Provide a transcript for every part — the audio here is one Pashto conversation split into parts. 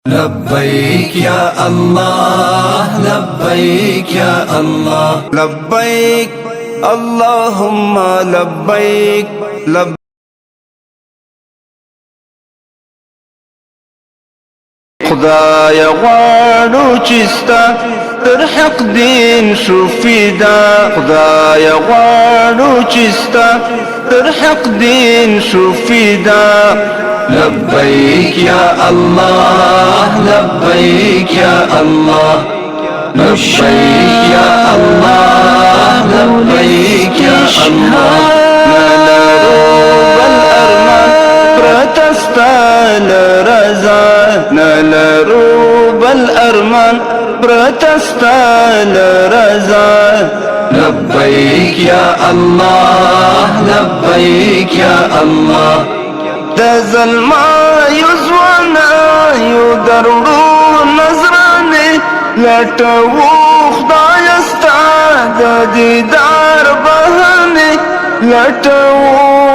لبيك يا الله لبيك يا الله لبيك اللهم لبيك خدایا غواړو چې ستا تر حق دین شو فدا خدایا غواړو چې ستا تر حق دین شو فدا لبيك يا الله لبيك يا الله لبيك يا الله لبيك يا الله نلرو بالأرمان برتستال رزا لبيك يا الله لبيك يا الله دزل ما يزوانا يدرو نظراني لټو خدای استاد دیدار بهاني لټو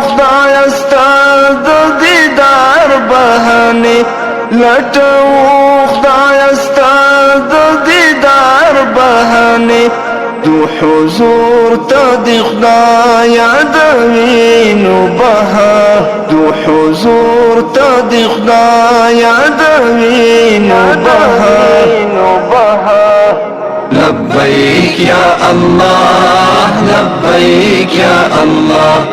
خدای استاد دیدار بهاني لټو خدای استاد دیدار بهاني دو حضور ته د خدای یادوینو بها دو حضور ته د خدای یادوینو بها لبيك يا الله لبيك يا الله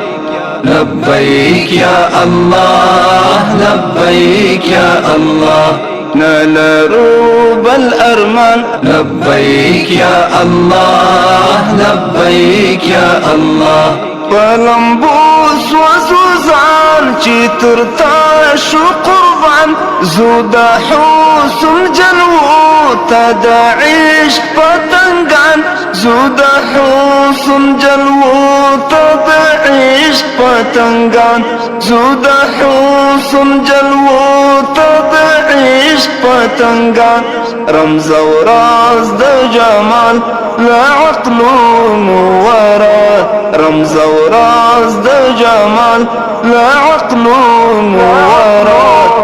لبيك يا الله لبيك يا الله نلرو بالأرمان لبيك يا الله لبيك يا الله پلمبوس وزوزان چی ترتا شو قربان زودا حوسن جلو تا دا عشق پتنگان زودا حوسن جلو تا دا عشق پتنگان زودا حوسن جلو تا دا عشق پتنگان رمز و راز دا جمال لا عقلون ورا رمز و راز دا جمال لا عقلون ورا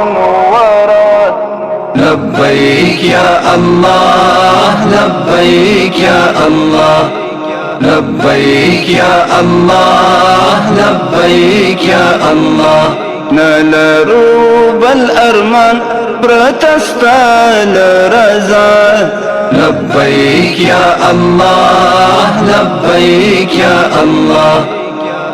لبيك يا الله لبيك يا الله لبيك يا الله لبيك يا الله نلرو بالأرمان برتستال رزا لبيك يا الله لبيك يا الله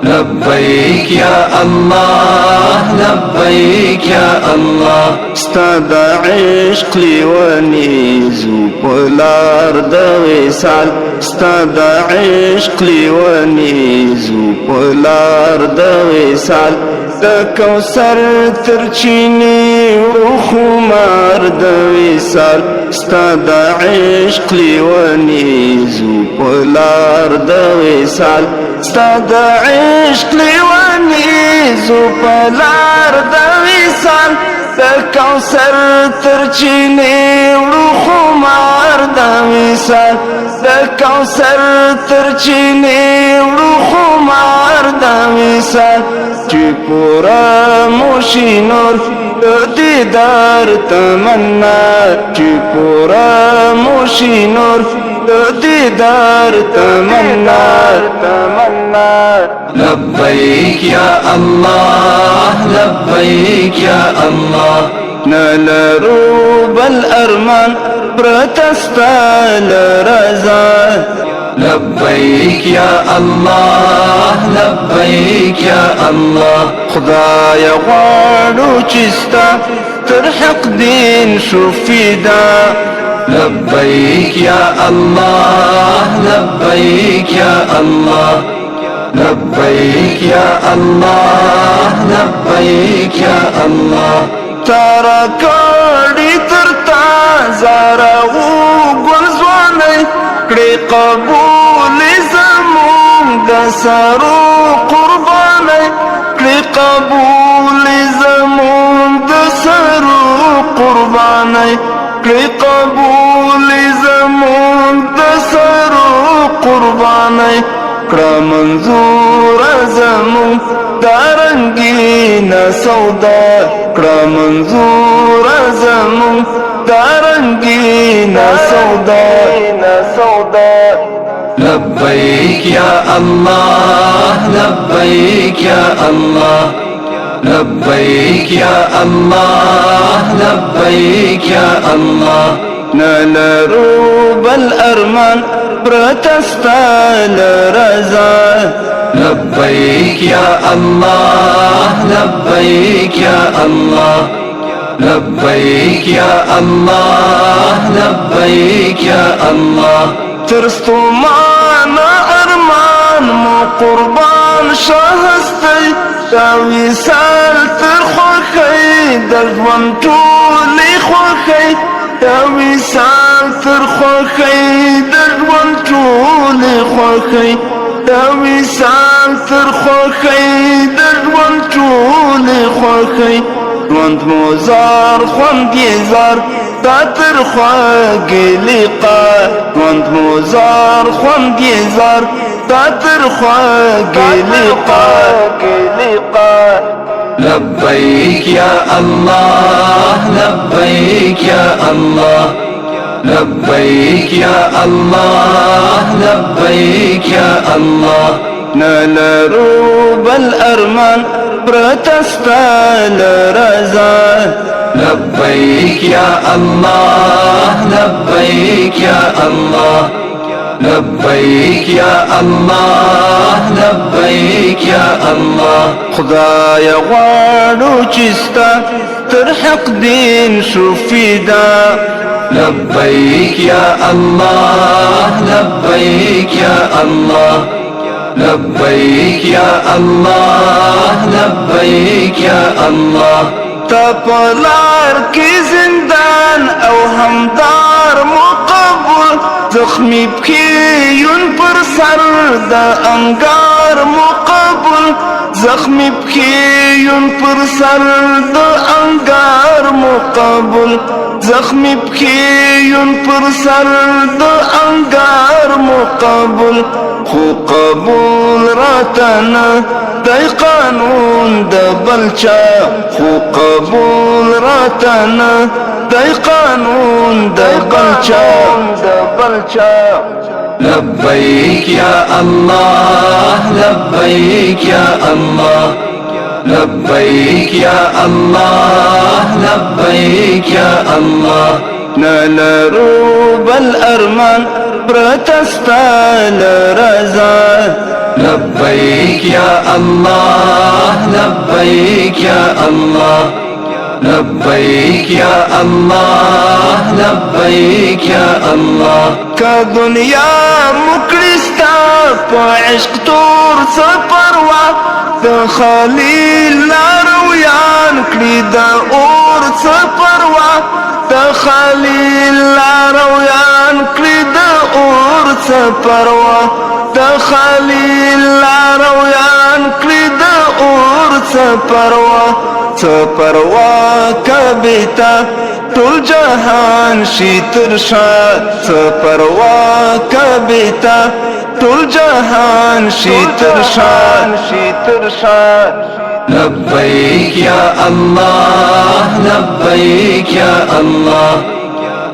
لبيك يا الله لبيك يا الله استاد عشق لیونی زو پلار د وصال استاد عشق لیونی زو پلار د وصال د کوثر ترچینی خمار د وصال استاد عشق لیونی زو پلار د وصال استاد عشق لیونی زو پلار د وصال د کوثر ترچینی خمار د وصال د کوثر ترچینی خمار د وصال چې پورا موشي نور دیدار تمنا چې پورا موشي نور دیدار تمنا لبيك يا الله لبيك يا الله نلرو بالأرمان برتستال رزا لبيك يا الله لبيك يا الله خدایا غواړو چې ستا تر حق دین شو فدا لبيك يا الله لبيك يا الله لبيك يا الله لبيك يا الله تارا کړي ترتا زارا وګل ځواني کړي قبول زمون د سرو قرباني کړي قبول زمون د سرو قرباني کړي قبول زمون د سرو قرباني کړه منظور زمون دارنګین سودا کړه منظور زمون دارنګین سودا لبيك يا الله لبيك يا الله لبيك يا الله لبيك يا الله نلرو بالأرمان برتستال رضا لبيك يا الله لبيك يا الله لبيك يا الله لبيك يا الله ترستو معنا أرمان مو قربان شهستي تاوي سال ترخوخي دجوان طولي خوخي تاوي سال ترخوخي دجوان طولي خوخي تاوي سال ترخوخي دجوان طولي خوخي ژوند مو زار خوند یې زار تا تر خواږې لقا ژوند مو زار خوند یې زار تا تر خواږې لقا لبيك يا الله لبيك يا الله لبيك يا الله لبيك يا الله نلرو بالأرمان برتستال رضا لبيك يا الله لبيك يا الله لبيك يا الله لبيك يا الله خدای غواړو چې ستا تر حق دین شو فدا لبيك يا الله لبيك يا الله لبيك يا الله لبيك يا الله تا پلار کی زندان او همدار مقبول زخمی پکیون پر سر دا انگار مقبول زخمی پکیون پر سر دا انگار مقبول زخمی پکیون پر سر دا انگار مقبول خو قبول راتنا دای قانون د بلچا خو قبول راتنا دای قانون د بلچا لبيك يا الله لبيك يا الله لبيك يا الله لبيك يا الله نلرو بالأرمان برتستال رضا لبيك يا الله لبيك يا الله لبيك يا الله لبيك يا الله کا دنیا مکرستا پا عشق تور سپروا دا خلیل لارویان کلی دا اور سپروا دا خلیل لارویان کلی دا اور سپروا دا خلیل لارویان کلی دا اور سپروا کبیتا طول جهان شي ترشا سپروا کبیتا طول جهان شي ترشا لبيك يا الله لبيك يا الله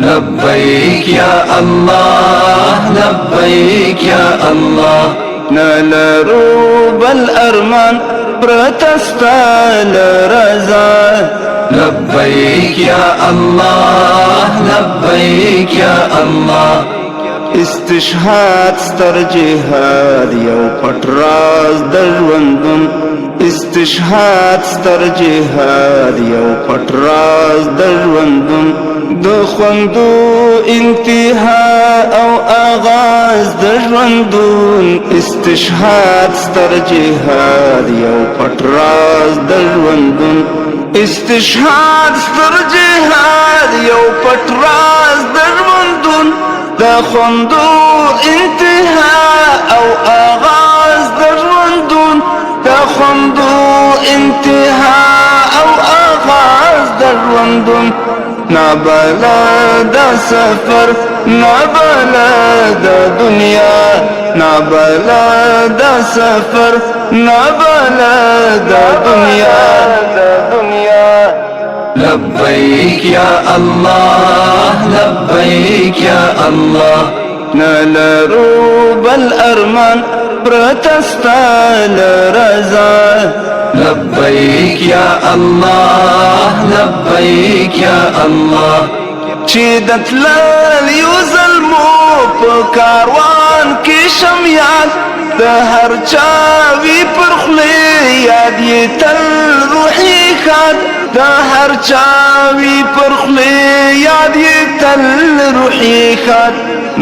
لبيك يا الله لبيك يا الله نلرو بالأرمان برتستال رضا لبيك يا الله لبيك يا الله استشهاد ستر جهاد یو پټ راز د ژوندون استشهاد ستر جهاد یو پټ راز د ژوندون د خوندو انتها او آغاز د ژوندون استشهاد ستر جهاد یو پټ راز د ژوندون استشهاد ستر جهاد یو پټ راز د ژوندون دا خوندو انتها او آغاز در ژوندون دا خوندو انتها او آغاز در ژوندون نابلا دا سفر نابلد دنیا نابلد سفر نابلد دنیا لبيك يا الله لبيك يا الله نلرو بالأرمان برتستال رزا لبيك يا الله لبيك يا الله چې د تلل یو ظلمو په کاروان کې شم یاد د هر چا وی پر خولې یاد یې تل روحي ښاد د هر چا وی پر خولې یاد یې تل روحي ښاد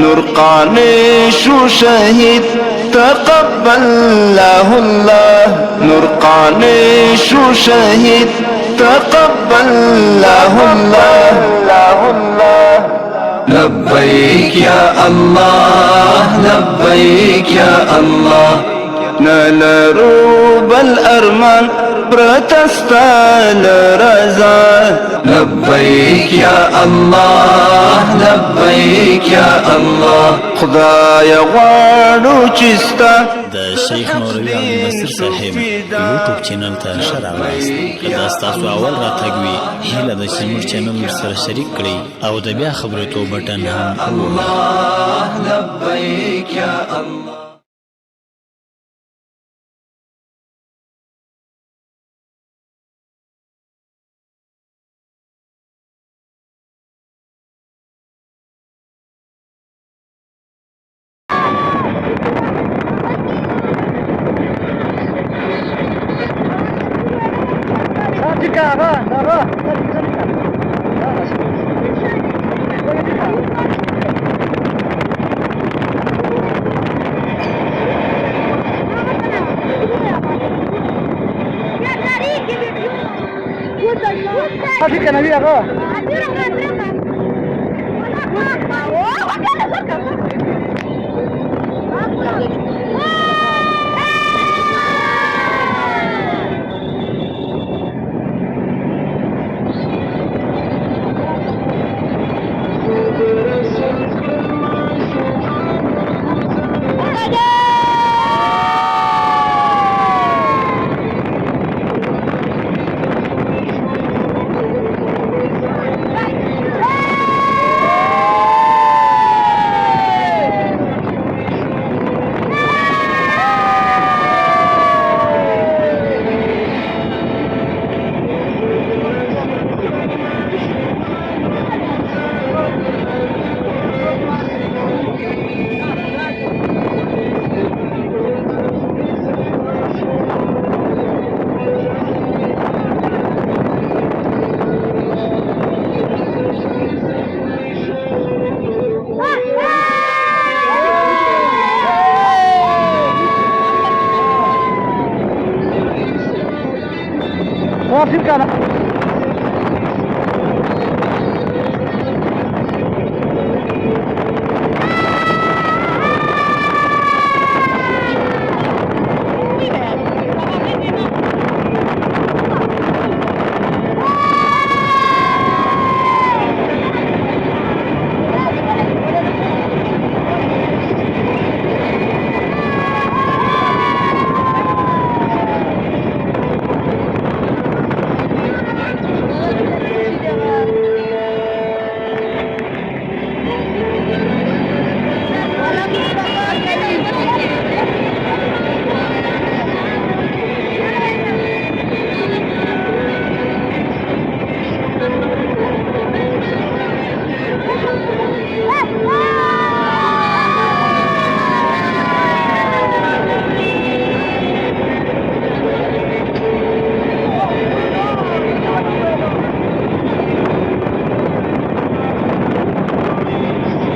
نور قانع شو شهید تقبله الله نور قانع شو شهید تقبله الله لبيك يا الله لبيك يا الله نلرو بالأرمان برتستال رزا لبيك يا الله لبيك يا الله خدای غواړو چې ستا د شیخ مولوي عبدالناصر صاحب یوټیوب چینل ته ښه راغلاست. که دا ستاسو اول راتګ وي هیله ده چې زموږ چینل ورسره شریک کړئ او د بیا خبرېدو بټن هم الله لبيك يا الله Así que no había agua. واصل كان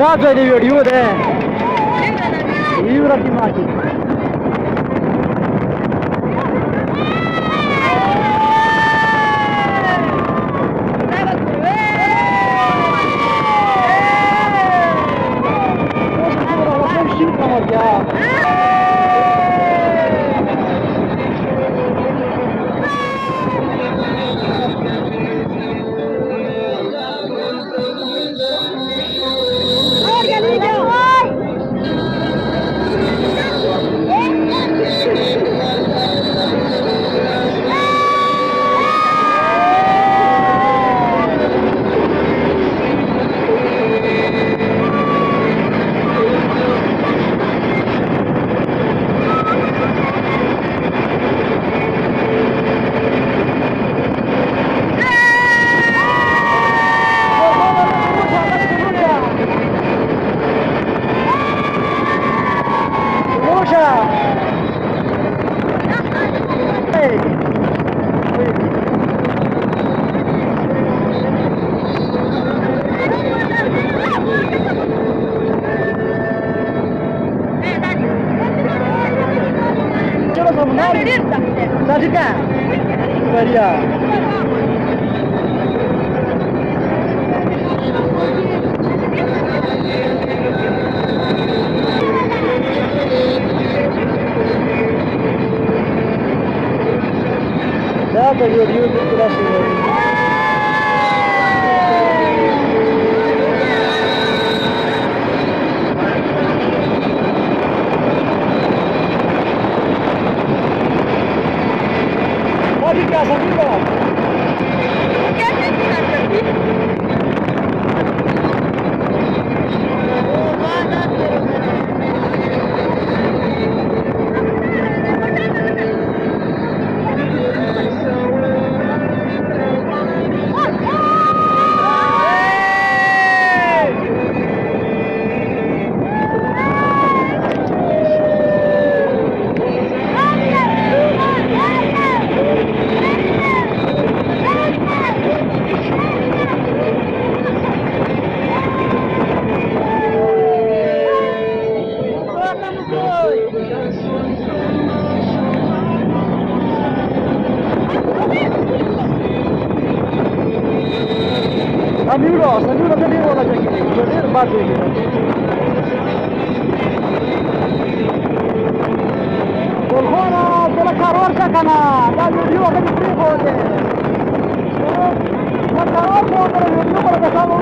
That's why the video there. You are the market. rica. María. Ya te dio gracias. Fábricas, amigos. ¿Qué haces Amigos, tenemos la jaqueta, bate. والخونة طلع كارور سكنة قالوا اليوم غادي يفريقوا الكارور فوق اليوم ولا بسامو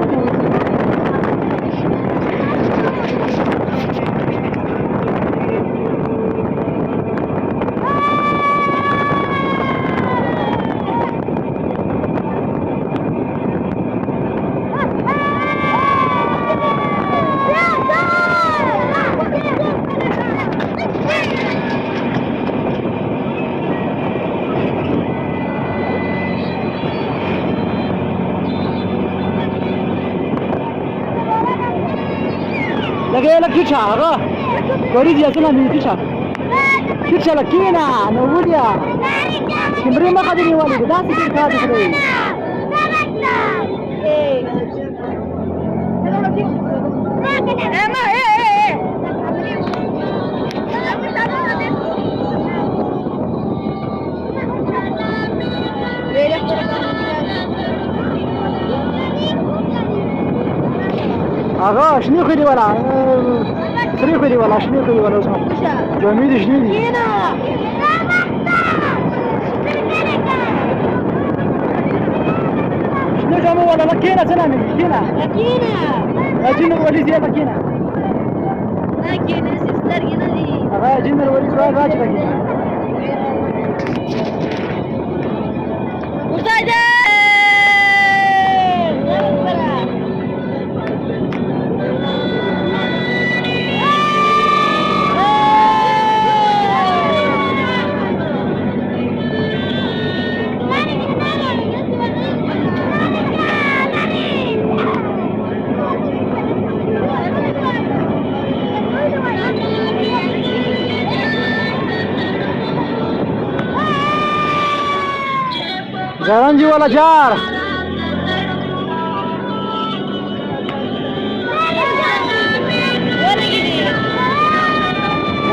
لقينا لك كيتشا هذا كوريدي أصلا من كيتشا لكينا نقوليا كمري ما قادر يوالي بدأت كيف هذا خليه آقا شنو خيري ولا شنو خيري ولا شنو خيري ولا اسمه جميل شنو شنو جمو ولا لكينا سلامي لكينا الوليد يا لكينا سيستر دي آقا جن الوليد راج لكينا زرنجي ولا جار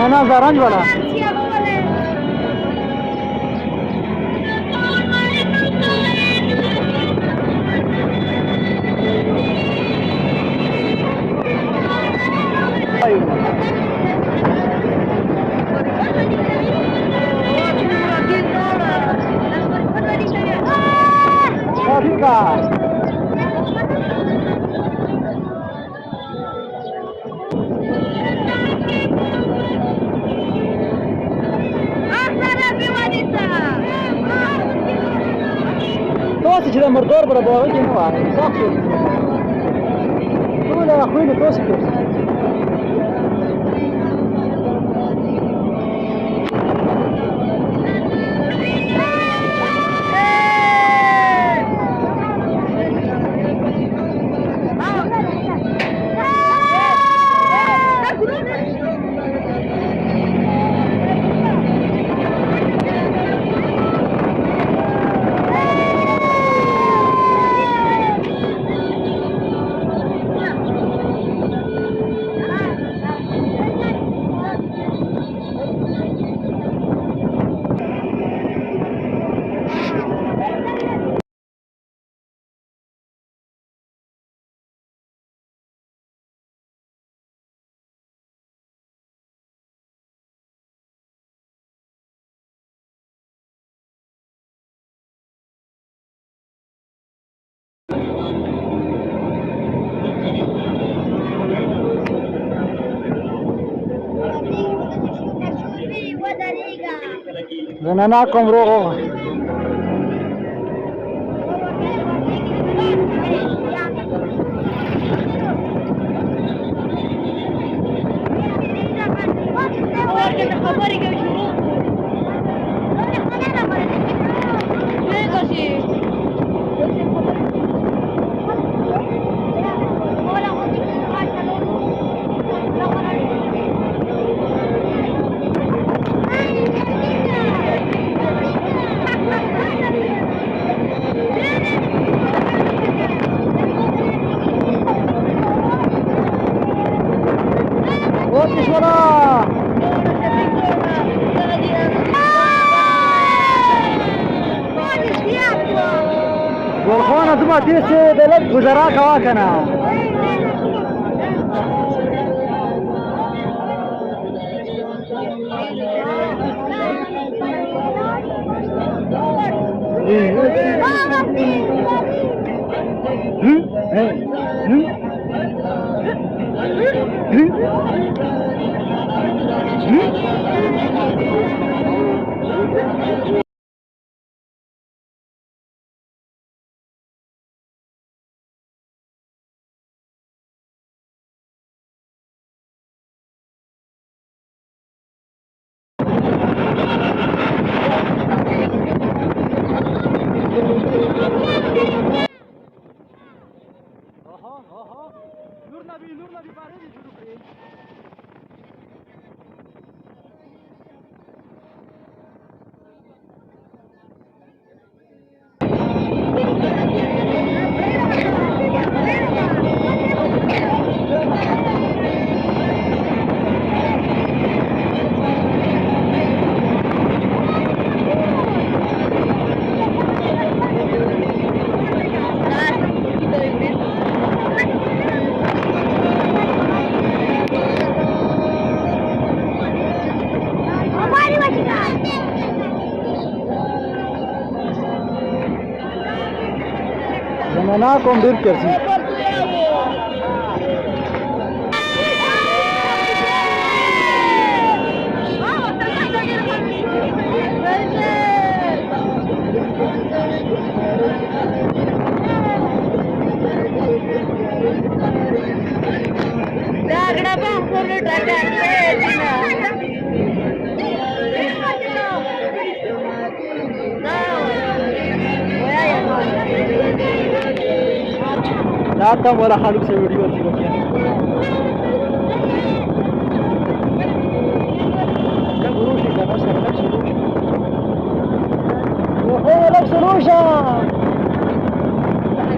انا زرنج ولا توصي كذا مردور بلا بوغي كينوا صاحبي قول يا اخوي توصي زنانا کوم روغ ګلخوانه زما دې چې د لږ ګزاره کوه که نه زنانا کوم ډېر کرسي Nada ولا خالق سے ویڈیو اچھی لگی ہے کیا گروشی کا نفس ہے لکس روشا وہو لکس روشا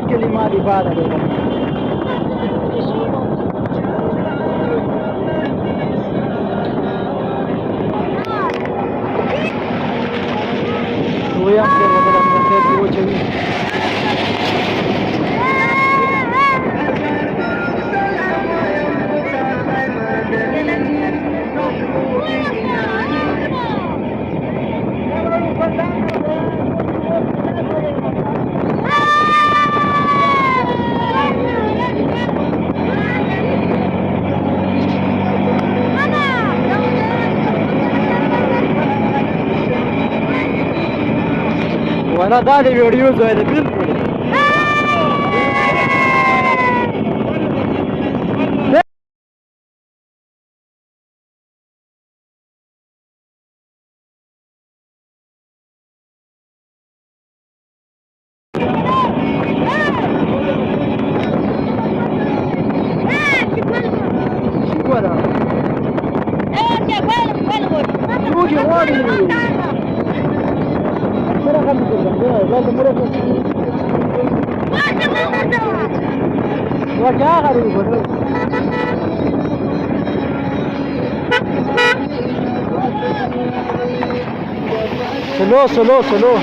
کلمات عبادت ہے ويام خير وبلا من خير وجهي وانا دا د ویډیو ځای دی بالکل وكا غريب سلو سلو سلو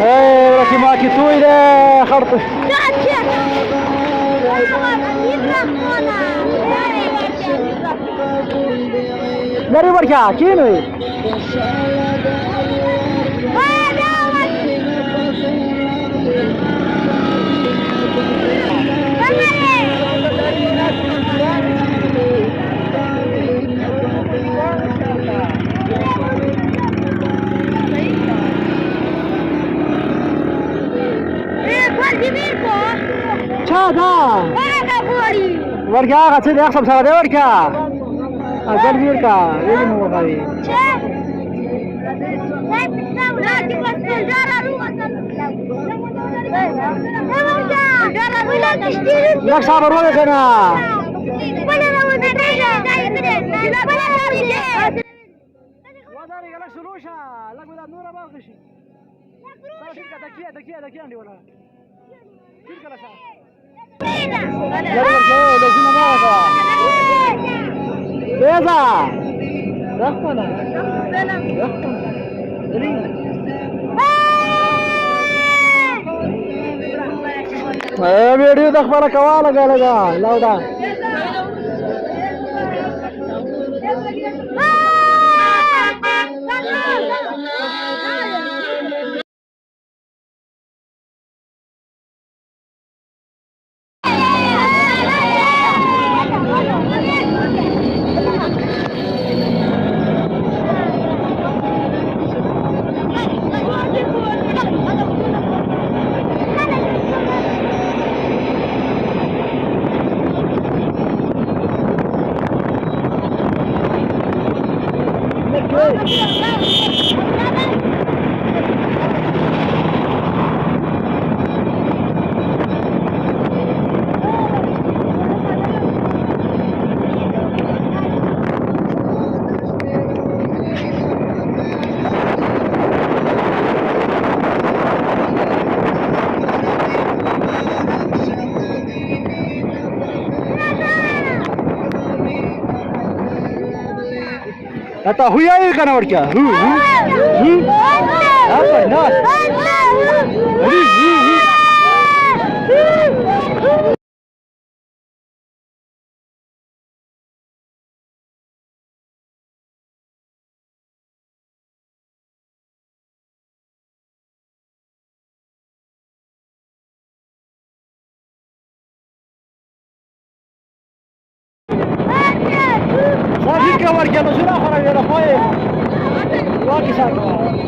ايه راكي معاكي طويلة خرطة لري بركة كينو ورقة غسيل يخصب سوادي ورقة أقل ورقة يجي مو غادي لك صابر ولا كنا وذلك لك سلوشة لك ولا نورة باقشي دكية عندي ولا شركة لسا بيضا رخبنا वीडियो देख वाला कवा लगा लगा लाउडा आता हुई आई का नंबर क्या صافي كور كذا شنو اخر يا اخوي واقي ساكت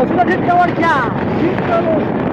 sudah ditawar ya.